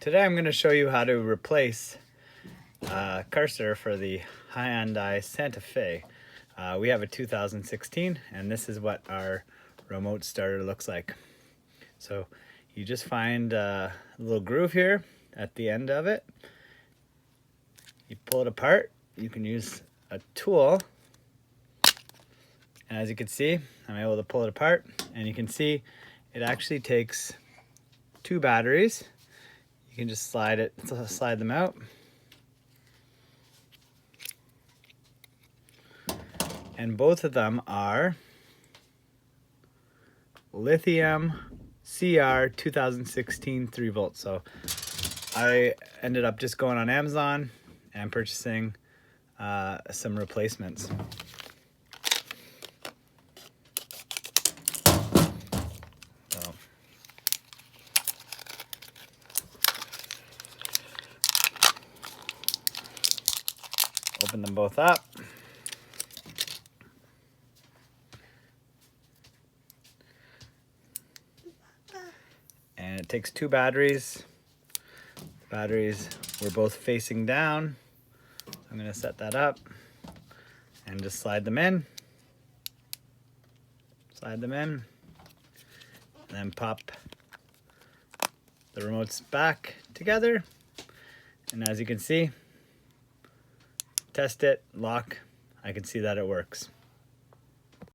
Today I'm going to show you how to replace cursor for the Hyundai Santa Fe. We have a 2016 and this is what our remote starter looks like. So you just find a little groove here at the end of it. You pull it apart. You can use a tool, and as you can see, I'm able to pull it apart, and you can see it actually takes two batteries. You can just slide them out. And both of them are lithium CR 2016 3 volts. So I ended up just going on Amazon and purchasing some replacements. So open them both up. And it takes two batteries. Batteries were both facing down. I'm going to set that up and just slide them in. Slide them in. And then pop the remotes back together. And as you can see, test it, lock. I can see that it works.